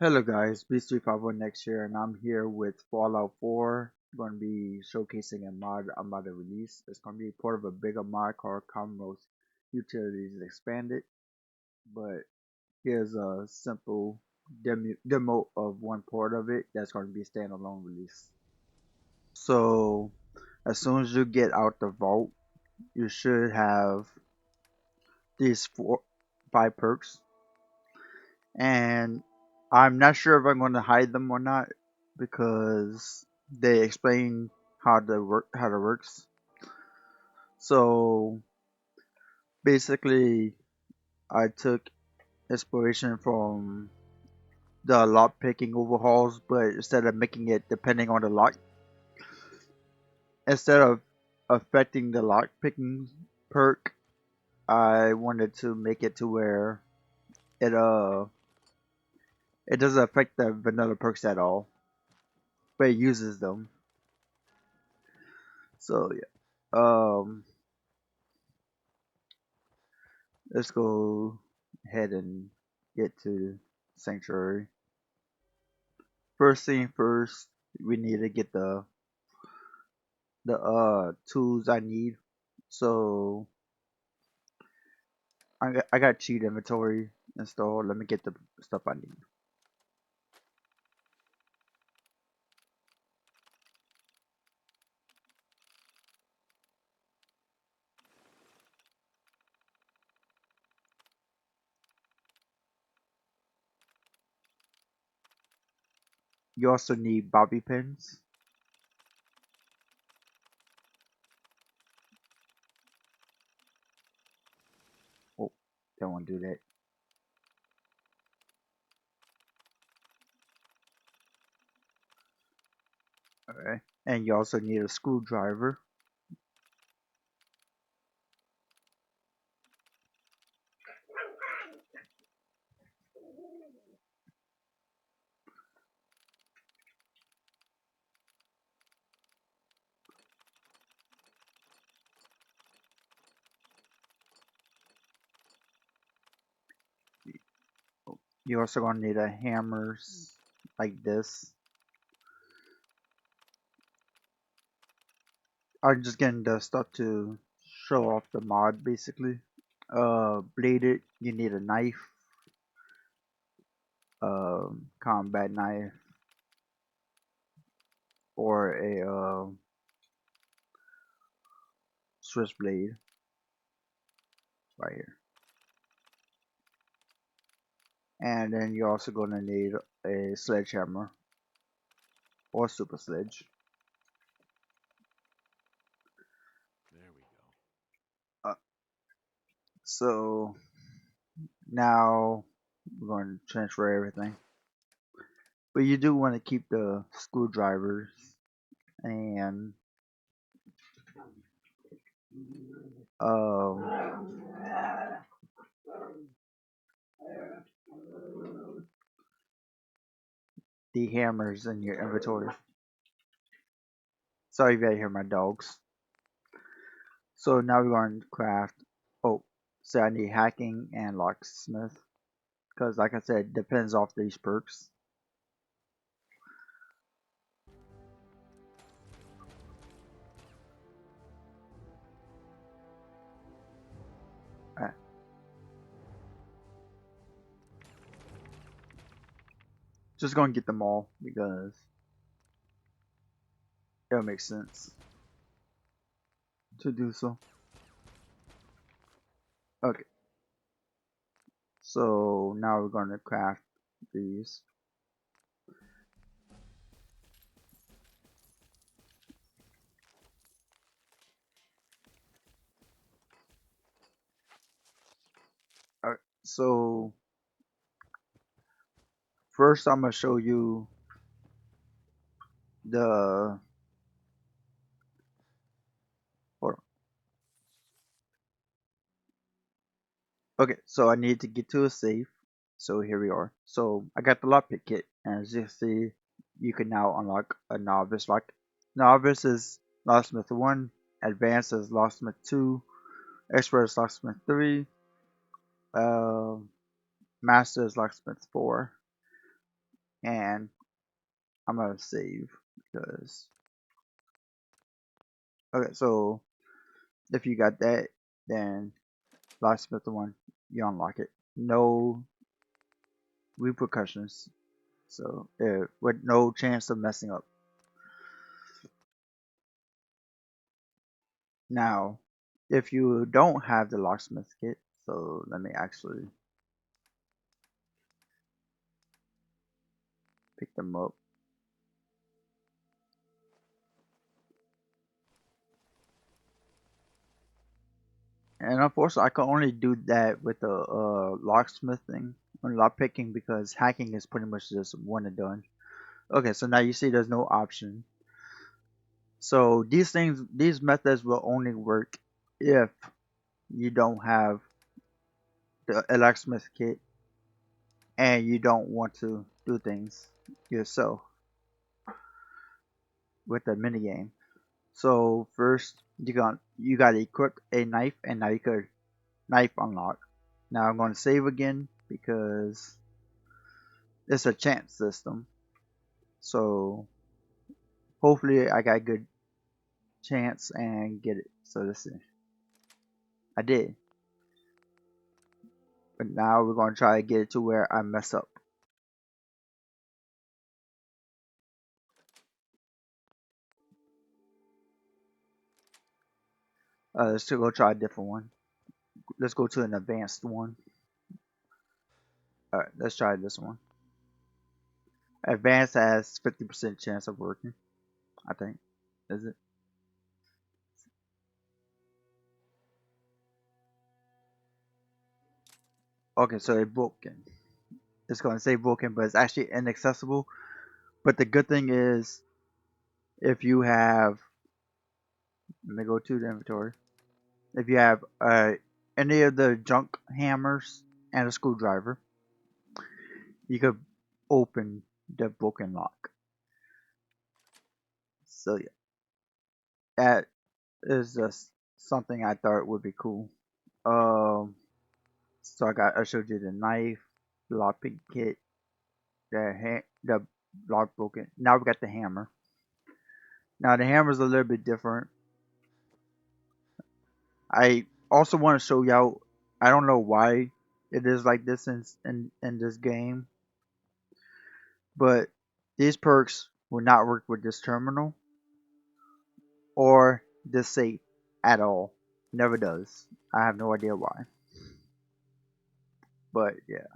Hello guys, B351 next year, and I'm here with Fallout 4. I'm going to be showcasing a mod I'm about to release. It's going to be part of a bigger mod called Commonwealth Utilities Expanded. But here's a simple demo of one part of it that's going to be a standalone release. So as soon as you get out the vault, you should have these five perks, and I'm not sure if I'm going to hide them or not because they explain how it works. So basically, I took inspiration from the lock picking overhauls, but instead of making it depending on the lock, instead of affecting the lock picking perk, I wanted to make it to where it it doesn't affect the vanilla perks at all, but it uses them. So yeah. Let's go ahead and get to Sanctuary. First thing first, we need to get the tools I need. So I got cheat inventory installed. Let me get the stuff I need. You also need bobby pins. Oh, don't want to do that. Okay. And you also need a screwdriver. You also gonna need a hammers like this. I'm just getting the stuff to show off the mod basically. Bladed, you need a knife, combat knife, or a switchblade right here. And then you're also going to need a sledgehammer or super sledge. There we go. Uh, so now we're going to transfer everything. But you do want to keep the screwdrivers and um, the hammers in your inventory. Sorry if you hear my dogs. So now we're going to craft. Oh, so I need hacking and locksmith because, like I said, depends off these perks. Uh, just going to get them all because it'll make sense to do so. Okay, so now we're going to craft these. Alright, so first I'm going to show you the. Hold on. Okay, so I need to get to a safe. So here we are. So I got the lockpick kit, and as you see, you can now unlock a novice lock. Novice is locksmith 1, advanced is locksmith 2, expert is locksmith 3, uh, master is locksmith 4. And I'm gonna save because okay. So if you got that, then locksmith one, you unlock it. No repercussions. So with no chance of messing up. Now, if you don't have the locksmith kit, so let me actually pick them up. And unfortunately, I can only do that with the locksmithing and lockpicking because hacking is pretty much just one and done. Okay, so now you see there's no option. So these methods will only work if you don't have the locksmith kit and you don't want to do things yourself with the minigame. So first you got to equip a knife and now you could knife unlock. Now I'm going to save again because it's a chance system. So hopefully I got a good chance and get it. So this is I did. But now we're going to try to get it to where I mess up. Let's go try a different one. Let's go to an advanced one. Alright, let's try this one. Advanced has 50% chance of working, I think. Is it? Okay, so it's broken. It's going to say broken, but it's actually inaccessible. But the good thing is, if you have, let me go to the inventory. If you have any of the junk hammers and a screwdriver, you could open the broken lock. So yeah, that is just something I thought would be cool. Um, so I showed you the knife, the lockpick kit, the lock broken. Now we got the hammer. Now the hammer is a little bit different. I also want to show y'all. I don't know why it is like this in this game, but these perks will not work with this terminal or this safe at all. Never does. I have no idea why. But yeah,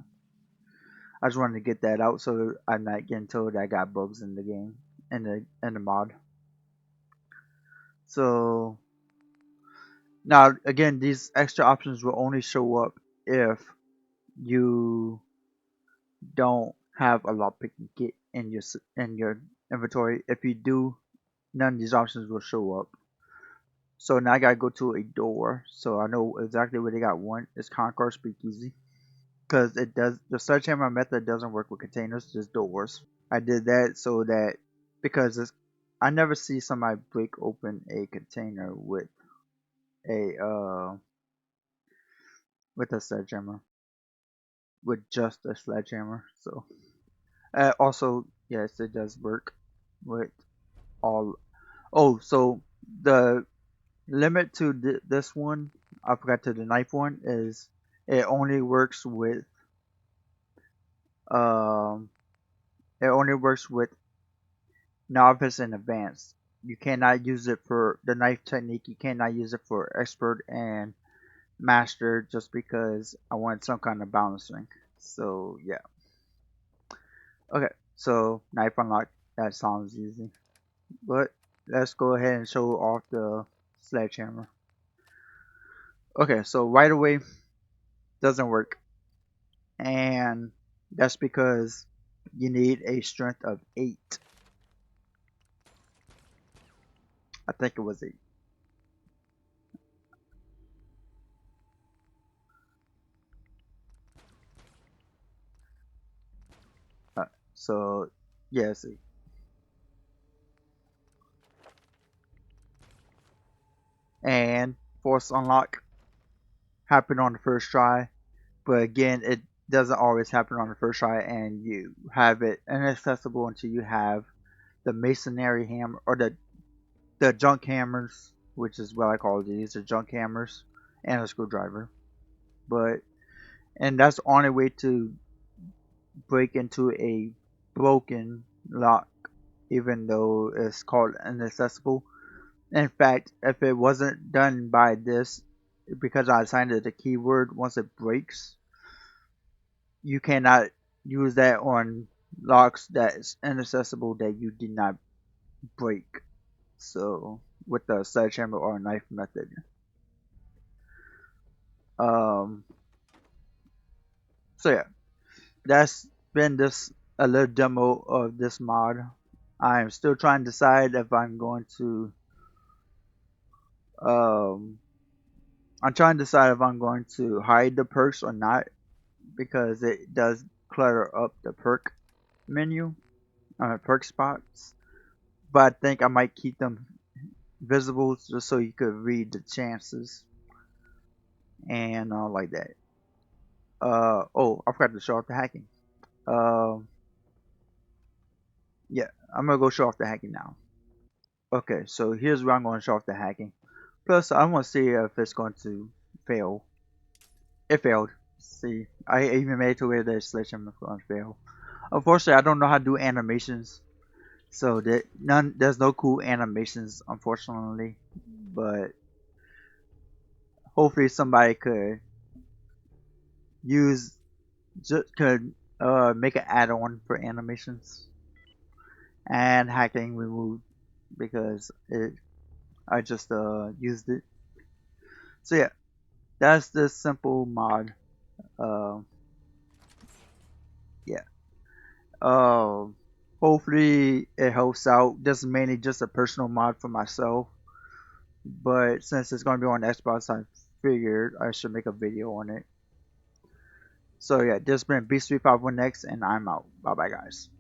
I just wanted to get that out so I'm not getting told I got bugs in the game in the mod. So now again, these extra options will only show up if you don't have a lockpicking kit in your inventory. If you do, none of these options will show up. So now I gotta go to a door, so I know exactly where they got one. It's Conquer Speakeasy, because it does the sledgehammer method doesn't work with containers, just doors. I did that so that because I never see somebody break open a container a uh with a sledgehammer with just a sledgehammer. So also yes, it does work with all. Oh, so the limit to this one, I forgot to the knife one is it only works with um it only works with novice and advanced. You cannot use it for the knife technique. You cannot use it for expert and master just because I want some kind of balancing. So yeah. Okay. So knife unlock. That sounds easy. But let's go ahead and show off the sledgehammer. Okay. So right away doesn't work, and that's because you need a strength of 8. I think it was 8. So yes, and force unlock happened on the first try, but again doesn't always happen on the first try, and you have it inaccessible until you have the masonry hammer or the junk hammers, which is what I call these, the junk hammers, and a screwdriver. But and that's the only way to break into a broken lock, even though it's called inaccessible. In fact, if it wasn't done by this, because I assigned it a keyword, once it breaks, you cannot use that on locks that is inaccessible that you did not break. So with the sledgehammer or knife method. Um, so yeah, that's been this a little demo of this mod. I'm still trying to decide if I'm going to um I'm trying to decide if I'm going to hide the perks or not because it does clutter up the perk menu, perk spots. But I think I might keep them visible just so you could read the chances and all like that. Oh, I forgot to show off the hacking. Um, yeah, I'm gonna go show off the hacking now. Okay, so here's where I'm going to show off the hacking. Plus, I want to see if it's going to fail. It failed. See, I even made it to where the sledgehammer is going to fail. Unfortunately, I don't know how to do animations, so there's no cool animations, unfortunately. But hopefully, somebody use could make an add-on for animations and hacking removed because I just used it. So yeah, that's the simple mod. Uh, yeah. Um, Hopefully it helps out. This is mainly just a personal mod for myself, but since it's going to be on Xbox, I figured I should make a video on it. So yeah, this has been Beast351X, and I'm out. Bye bye, guys.